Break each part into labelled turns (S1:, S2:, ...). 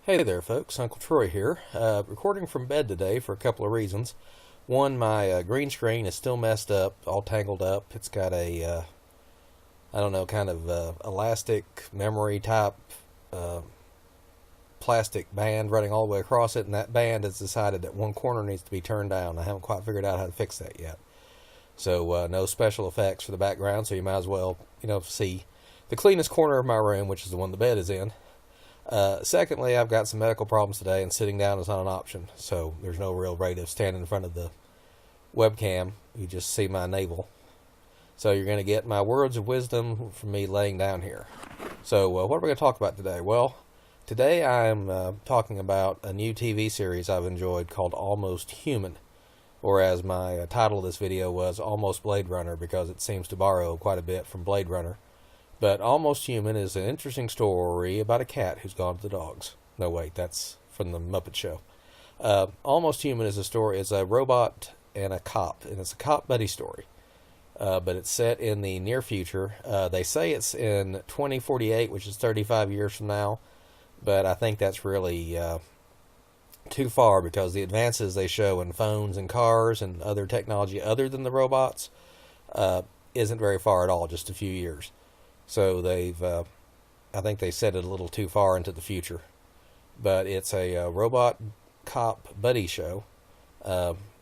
S1: Hey there, folks. Uncle Troy here. Recording from bed today for a couple of reasons. One, my green screen is still messed up, all tangled up. It's got a, I don't know, kind of elastic memory type uh, plastic band running all the way across it, and that band has decided that one corner needs to be turned down. I haven't quite figured out how to fix that yet. So no special effects for the background, so you might as well, see the cleanest corner of my room, which is the one the bed is in. Secondly, I've got some medical problems today, and sitting down is not an option. So there's no real rate of standing in front of the webcam. You just see my navel. So you're going to get my words of wisdom from me laying down here. So what are we going to talk about today? Well, today I'm talking about a new TV series I've enjoyed called Almost Human. Or as my title of this video was, Almost Blade Runner, because it seems to borrow quite a bit from Blade Runner. But Almost Human is an interesting story about a cat who's gone to the dogs. No, wait, that's from the Muppet Show. Almost Human is a robot and a cop, and it's a cop buddy story. But it's set in the near future. They say it's in 2048, which is 35 years from now. But I think that's really too far, because the advances they show in phones and cars and other technology other than the robots isn't very far at all, just a few years. So I think they set it a little too far into the future. But it's a robot cop buddy show.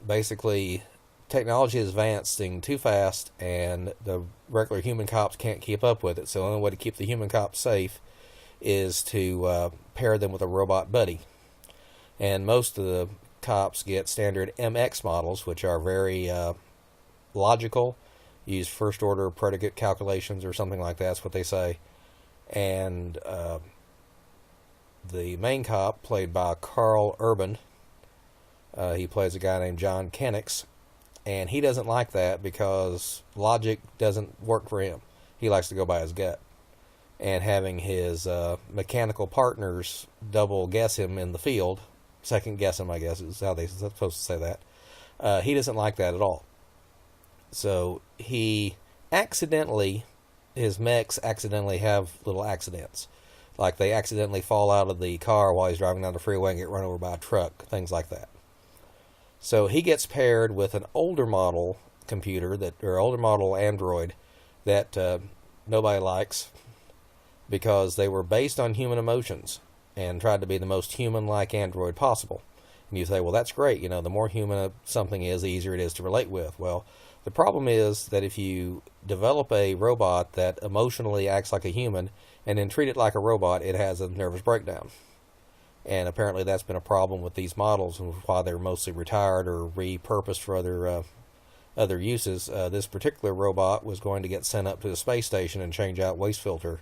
S1: Basically, technology is advancing too fast, and the regular human cops can't keep up with it. So the only way to keep the human cops safe is to pair them with a robot buddy. And most of the cops get standard MX models, which are very logical, use first order predicate calculations or something like that. That's what they say. And the main cop, played by Carl Urban, he plays a guy named John Kennicks, and he doesn't like that because logic doesn't work for him. He likes to go by his gut. And having his mechanical partners double guess him in the field, second guess him, I guess is how they're supposed to say that, he doesn't like that at all. So his mechs accidentally have little accidents. Like they accidentally fall out of the car while he's driving down the freeway and get run over by a truck, things like that. So he gets paired with an older model computer, or older model android that nobody likes, because they were based on human emotions and tried to be the most human-like android possible. And you say, well, that's great. The more human something is, the easier it is to relate with. Well, the problem is that if you develop a robot that emotionally acts like a human and then treat it like a robot, it has a nervous breakdown. And apparently that's been a problem with these models, and why they're mostly retired or repurposed for other uses. This particular robot was going to get sent up to the space station and change out waste filter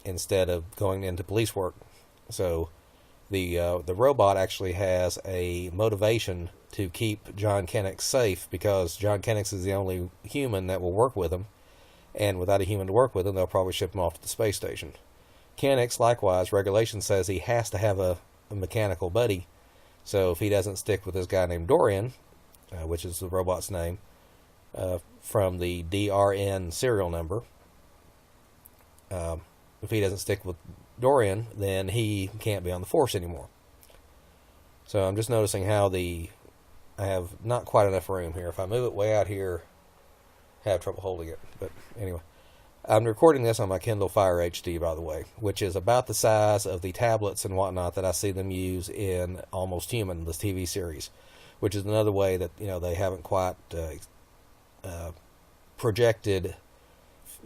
S1: instead of going into police work. So the robot actually has a motivation to keep John Kennicks safe, because John Kennicks is the only human that will work with him, and without a human to work with him, they'll probably ship him off to the space station. Kennicks, likewise, regulation says he has to have a mechanical buddy. So if he doesn't stick with this guy named Dorian, which is the robot's name, from the DRN serial number, if he doesn't stick with Dorian, then he can't be on the force anymore. So I'm just noticing how I have not quite enough room here. If I move it way out here, I have trouble holding it. But anyway, I'm recording this on my Kindle Fire HD, by the way, which is about the size of the tablets and whatnot that I see them use in Almost Human, this TV series, which is another way that they haven't quite projected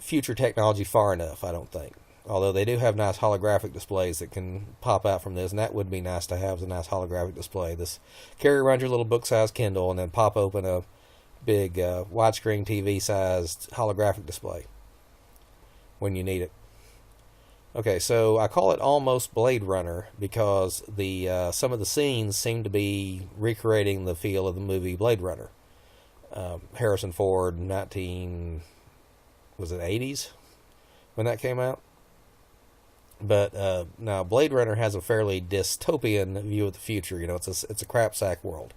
S1: future technology far enough, I don't think. Although they do have nice holographic displays that can pop out from this, and that would be nice to have, a nice holographic display. This carry around your little book-sized Kindle and then pop open a big widescreen TV-sized holographic display when you need it. Okay, so I call it Almost Blade Runner because some of the scenes seem to be recreating the feel of the movie Blade Runner. Harrison Ford, 80s when that came out? But now Blade Runner has a fairly dystopian view of the future. It's a crap sack world,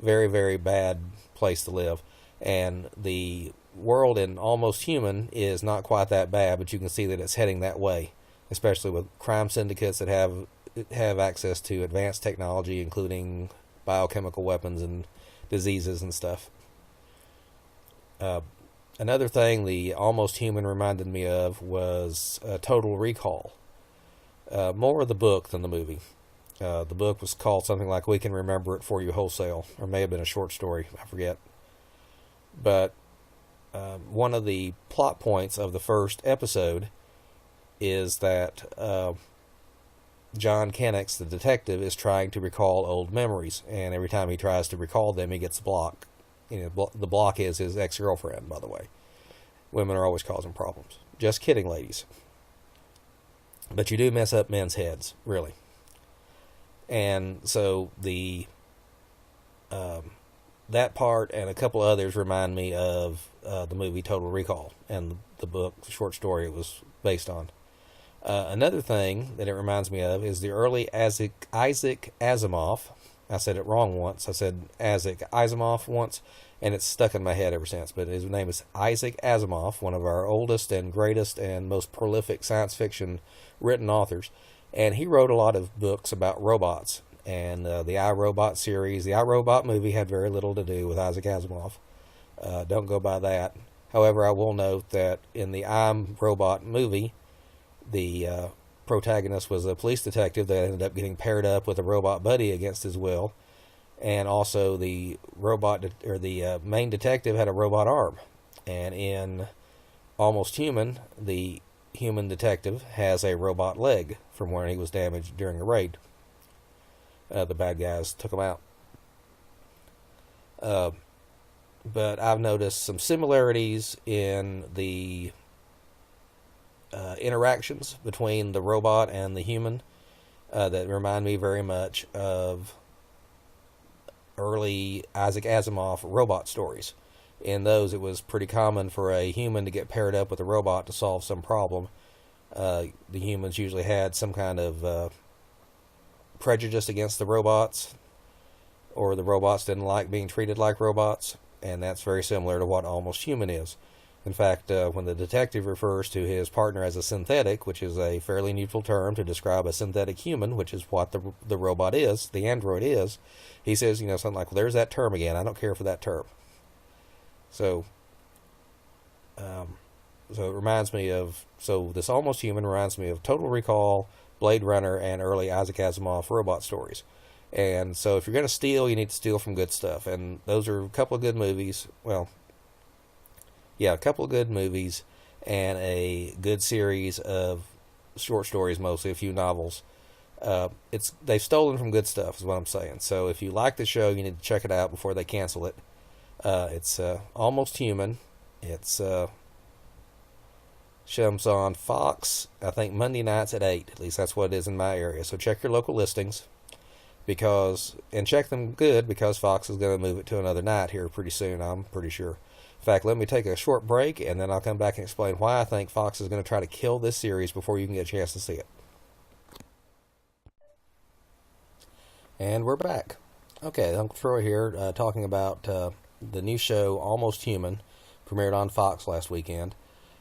S1: very, very bad place to live, and the world in Almost Human is not quite that bad, but you can see that it's heading that way. especially with crime syndicates that have access to advanced technology, including biochemical weapons and diseases and stuff. Another thing the Almost Human reminded me of was Total Recall. More of the book than the movie. The book was called something like We Can Remember It For You Wholesale, or may have been a short story, I forget. But one of the plot points of the first episode is that John Kennex, the detective, is trying to recall old memories, and every time he tries to recall them, he gets blocked. The block is his ex-girlfriend, by the way. Women are always causing problems. Just kidding, ladies. But you do mess up men's heads, really. And so that part and a couple others remind me of the movie Total Recall and the book, the short story it was based on. Another thing that it reminds me of is the early Isaac Asimov. I said it wrong once. I said Isaac Asimov once, and it's stuck in my head ever since. But his name is Isaac Asimov, one of our oldest and greatest and most prolific science fiction written authors. And he wrote a lot of books about robots. And the I, Robot series, the I, Robot movie had very little to do with Isaac Asimov. Don't go by that. However, I will note that in the I'm Robot movie, the protagonist was a police detective that ended up getting paired up with a robot buddy against his will, and also the main detective had a robot arm. And in Almost Human, the human detective has a robot leg from where he was damaged during a raid. The bad guys took him out. But I've noticed some similarities in the interactions between the robot and the human that remind me very much of early Isaac Asimov robot stories. In those, it was pretty common for a human to get paired up with a robot to solve some problem. The humans usually had some kind of prejudice against the robots, or the robots didn't like being treated like robots, and that's very similar to what Almost Human is. In fact, when the detective refers to his partner as a synthetic, which is a fairly neutral term to describe a synthetic human, which is what the robot is, the android is, he says, something like, well, there's that term again, I don't care for that term. So it reminds me of, this Almost Human reminds me of Total Recall, Blade Runner, and early Isaac Asimov robot stories. And so if you're going to steal, you need to steal from good stuff. And those are a couple of good movies. Well, yeah, a couple of good movies and a good series of short stories, mostly a few novels. They've stolen from good stuff, is what I'm saying. So if you like the show, you need to check it out before they cancel it. It's Almost Human. It's shows on Fox, I think Monday nights at 8. At least that's what it is in my area. So check your local listings, and check them good, because Fox is going to move it to another night here pretty soon, I'm pretty sure. In fact, let me take a short break, and then I'll come back and explain why I think Fox is going to try to kill this series before you can get a chance to see it. And we're back. Okay, Uncle Troy here, talking about the new show, Almost Human, premiered on Fox last weekend,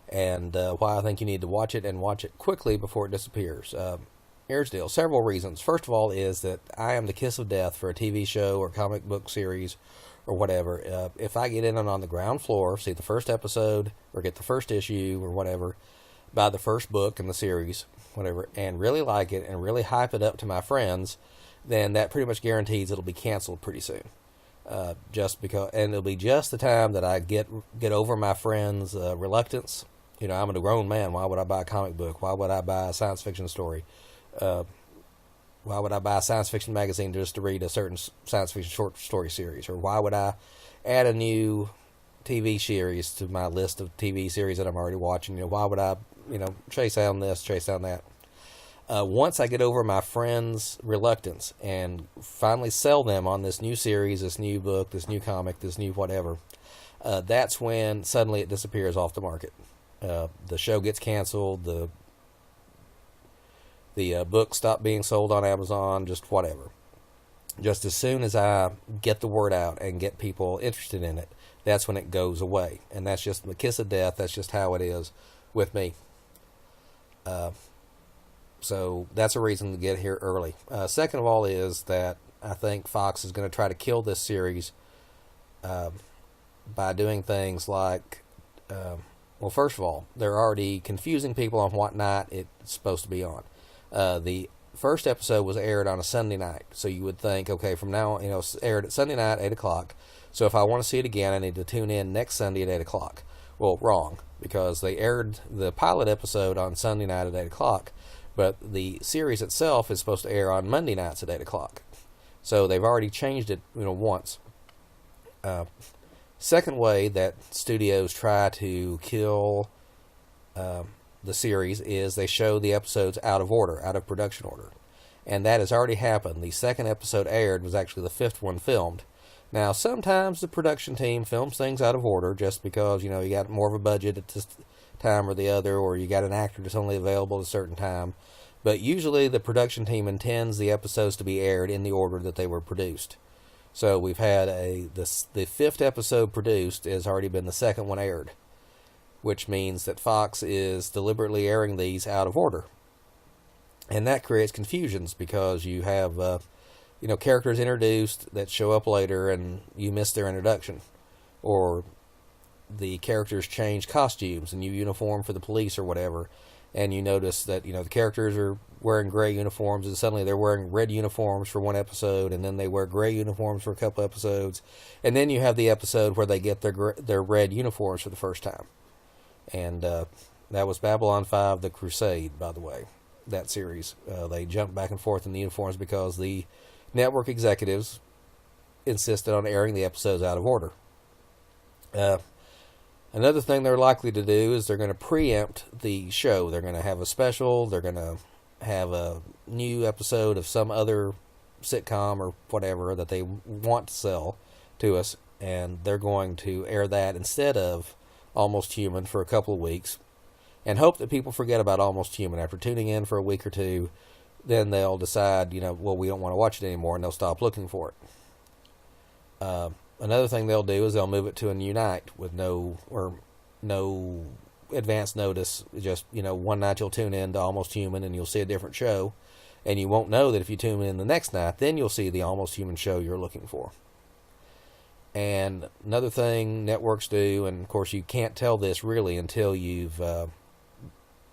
S1: and why I think you need to watch it, and watch it quickly before it disappears. Here's the deal. Several reasons. First of all is that I am the kiss of death for a TV show or comic book series or whatever. If I get in on the ground floor, see the first episode, or get the first issue or whatever, buy the first book in the series, whatever, and really like it and really hype it up to my friends, then that pretty much guarantees it'll be canceled pretty soon. Just because, and it'll be just the time that I get over my friends' reluctance. I'm a grown man. Why would I buy a comic book? Why would I buy a science fiction story? Why would I buy a science fiction magazine just to read a certain science fiction short story series? Or why would I add a new TV series to my list of TV series that I'm already watching? Why would I, chase down this, chase down that? Once I get over my friends' reluctance and finally sell them on this new series, this new book, this new comic, this new whatever, that's when suddenly it disappears off the market. The show gets canceled, the book stopped being sold on Amazon, just whatever. Just as soon as I get the word out and get people interested in it, that's when it goes away. And that's just the kiss of death. That's just how it is with me. So that's a reason to get here early. Second of all is that I think Fox is going to try to kill this series by doing things like, well, first of all, they're already confusing people on what night it's supposed to be on. The first episode was aired on a Sunday night, so you would think, okay, from now on, it's aired at Sunday night, 8 o'clock. So if I want to see it again, I need to tune in next Sunday at 8 o'clock. Well, wrong, because they aired the pilot episode on Sunday night at 8 o'clock, but the series itself is supposed to air on Monday nights at 8 o'clock. So they've already changed it, once. Second way that studios try to kill the series is they show the episodes out of order, out of production order. And that has already happened. The second episode aired was actually the fifth one filmed. Now, sometimes the production team films things out of order just because, you got more of a budget at this time or the other, or you got an actor that's only available at a certain time. But usually the production team intends the episodes to be aired in the order that they were produced. So we've had the fifth episode produced has already been the second one aired, which means that Fox is deliberately airing these out of order. And that creates confusions because you have characters introduced that show up later and you miss their introduction. Or the characters change costumes, a new uniform for the police or whatever, and you notice that, the characters are wearing gray uniforms and suddenly they're wearing red uniforms for one episode, and then they wear gray uniforms for a couple episodes, and then you have the episode where they get their red uniforms for the first time. And that was Babylon 5, The Crusade, by the way, that series. They jumped back and forth in the uniforms because the network executives insisted on airing the episodes out of order. Another thing they're likely to do is they're going to preempt the show. They're going to have a special. They're going to have a new episode of some other sitcom or whatever that they want to sell to us, and they're going to air that instead of Almost Human for a couple of weeks and hope that people forget about Almost Human. After tuning in for a week or two, then they'll decide, well, we don't want to watch it anymore, and they'll stop looking for it. Another thing they'll do is they'll move it to a new night with no advance notice. Just, one night you'll tune in to Almost Human and you'll see a different show, and you won't know that if you tune in the next night, then you'll see the Almost Human show you're looking for. And another thing networks do, and of course you can't tell this really until you've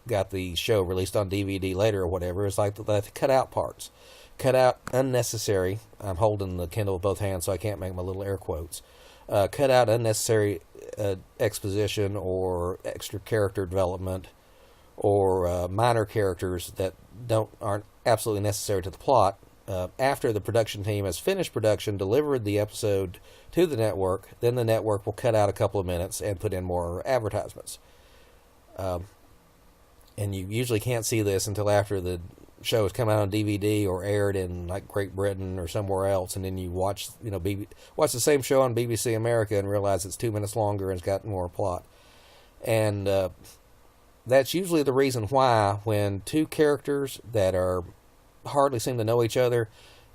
S1: got the show released on DVD later or whatever, is like they cut out parts. Cut out unnecessary, I'm holding the Kindle with both hands so I can't make my little air quotes, cut out unnecessary exposition or extra character development or minor characters that aren't absolutely necessary to the plot. After the production team has finished production, delivered the episode to the network, then the network will cut out a couple of minutes and put in more advertisements. And you usually can't see this until after the show has come out on DVD or aired in like Great Britain or somewhere else, and then you watch watch the same show on BBC America and realize it's 2 minutes longer and it's got more plot. And that's usually the reason why when two characters that are hardly seem to know each other,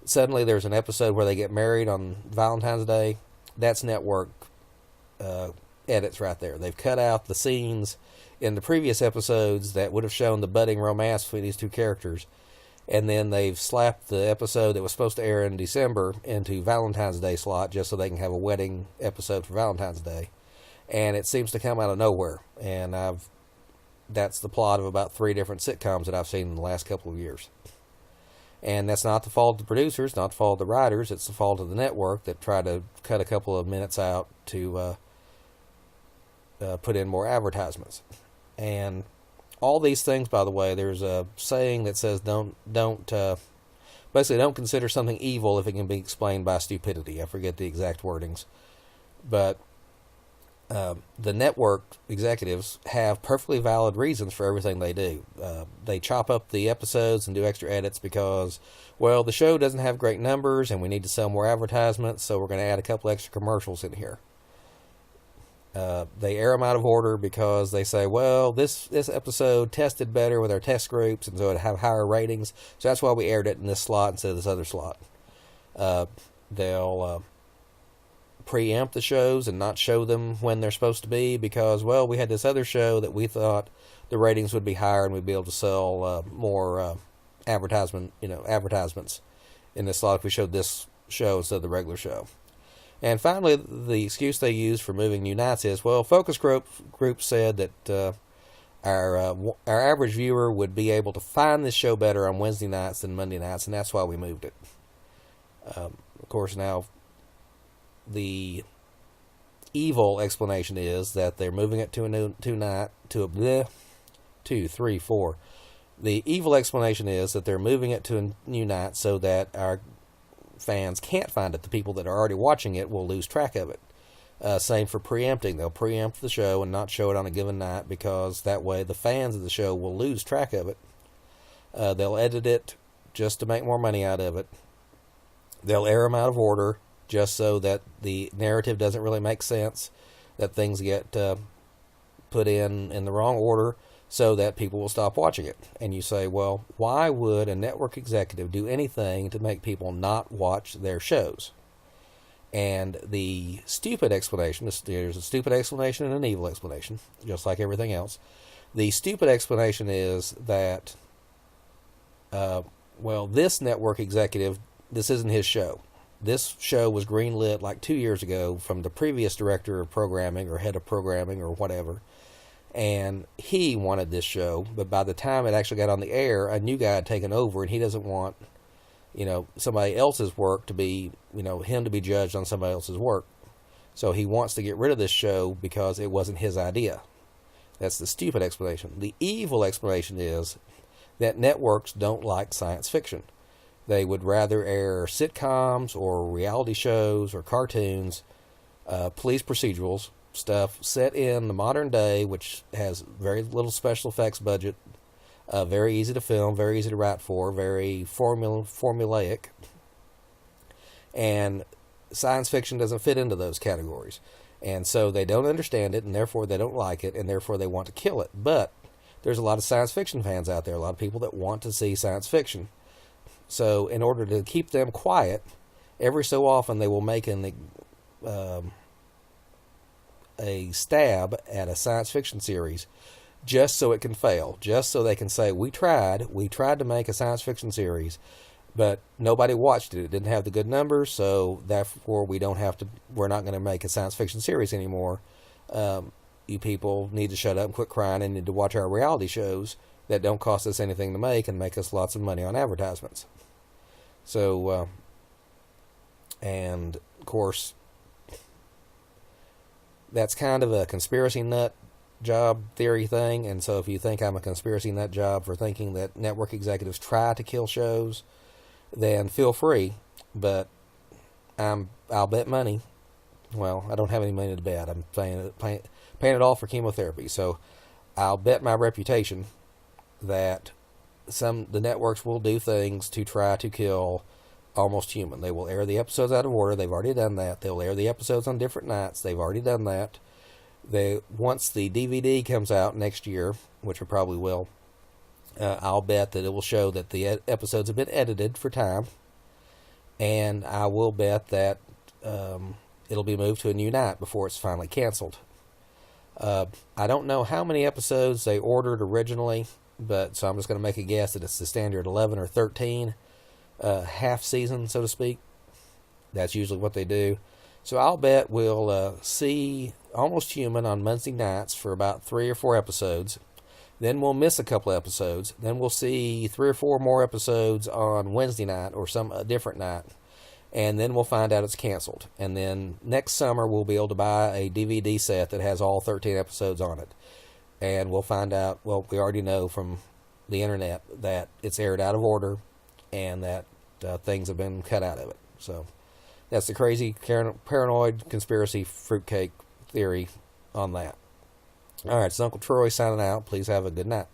S1: suddenly there's an episode where they get married on Valentine's Day. That's network edits right there. They've cut out the scenes in the previous episodes that would have shown the budding romance between these two characters, and then they've slapped the episode that was supposed to air in December into Valentine's Day slot just so they can have a wedding episode for Valentine's Day. And it seems to come out of nowhere, and that's the plot of about 3 different sitcoms that I've seen in the last couple of years. And that's not the fault of the producers, not the fault of the writers, it's the fault of the network that tried to cut a couple of minutes out to put in more advertisements. And all these things, by the way, there's a saying that says don't consider something evil if it can be explained by stupidity. I forget the exact wordings. But the network executives have perfectly valid reasons for everything they do. They chop up the episodes and do extra edits because, well, the show doesn't have great numbers and we need to sell more advertisements, so we're going to add a couple extra commercials in here. They air them out of order because they say, well, this episode tested better with our test groups, and so it have higher ratings, so that's why we aired it in this slot instead of this other slot. They'll preempt the shows and not show them when they're supposed to be because, well, we had this other show that we thought the ratings would be higher and we'd be able to sell more advertisements in this slot if we showed this show instead of the regular show. And finally, the excuse they use for moving new nights is, well, focus group said that our average viewer would be able to find this show better on Wednesday nights than Monday nights, and that's why we moved it. Of course, now the evil explanation is that they're moving it to a new night to a bleh, 2, 3, 4. The evil explanation is that they're moving it to a new night so that our fans can't find it. The people that are already watching it will lose track of it. Same for preempting. They'll preempt the show and not show it on a given night because that way the fans of the show will lose track of it. They'll edit it just to make more money out of it. They'll air them out of order just so that the narrative doesn't really make sense, that things get put in the wrong order so that people will stop watching it. And you say, well, why would a network executive do anything to make people not watch their shows? And the stupid explanation, there's a stupid explanation and an evil explanation, just like everything else. The stupid explanation is that, this network executive, this isn't his show. This show was greenlit like 2 years ago from the previous director of programming or head of programming or whatever. And he wanted this show, but by the time it actually got on the air, a new guy had taken over, and he doesn't want, somebody else's work to be, him to be judged on somebody else's work. So he wants to get rid of this show because it wasn't his idea. That's the stupid explanation. The evil explanation is that networks don't like science fiction. They would rather air sitcoms or reality shows or cartoons, police procedurals, stuff set in the modern day, which has very little special effects budget, very easy to film, very easy to write for, very formulaic. And science fiction doesn't fit into those categories. And so they don't understand it, and therefore they don't like it, and therefore they want to kill it. But there's a lot of science fiction fans out there, a lot of people that want to see science fiction. So in order to keep them quiet, every so often they will make a stab at a science fiction series just so it can fail, just so they can say, we tried to make a science fiction series, but nobody watched it. It didn't have the good numbers, so therefore we're not going to make a science fiction series anymore. You people need to shut up and quit crying and need to watch our reality shows that don't cost us anything to make and make us lots of money on advertisements. So, and of course, that's kind of a conspiracy nut job theory thing. And so if you think I'm a conspiracy nut job for thinking that network executives try to kill shows, then feel free. But I'll bet money. Well, I don't have any money to bet. I'm paying it all for chemotherapy. So I'll bet my reputation that the networks will do things to try to kill Almost Human. They will air the episodes out of order. They've already done that. They'll air the episodes on different nights. They've already done that. Once the DVD comes out next year, which it probably will, I'll bet that it will show that the episodes have been edited for time, and I will bet that it'll be moved to a new night before it's finally canceled. I don't know how many episodes they ordered originally, so I'm just going to make a guess that it's the standard 11 or 13 half season, so to speak. That's usually what they do. So I'll bet we'll see Almost Human on Wednesday nights for about 3 or 4 episodes. Then we'll miss a couple episodes. Then we'll see 3 or 4 more episodes on Wednesday night or some different night. And then we'll find out it's canceled. And then next summer we'll be able to buy a DVD set that has all 13 episodes on it. And we'll find out, well, we already know from the internet that it's aired out of order and that things have been cut out of it. So that's the crazy paranoid conspiracy fruitcake theory on that. All right, it's Uncle Troy signing out. Please have a good night.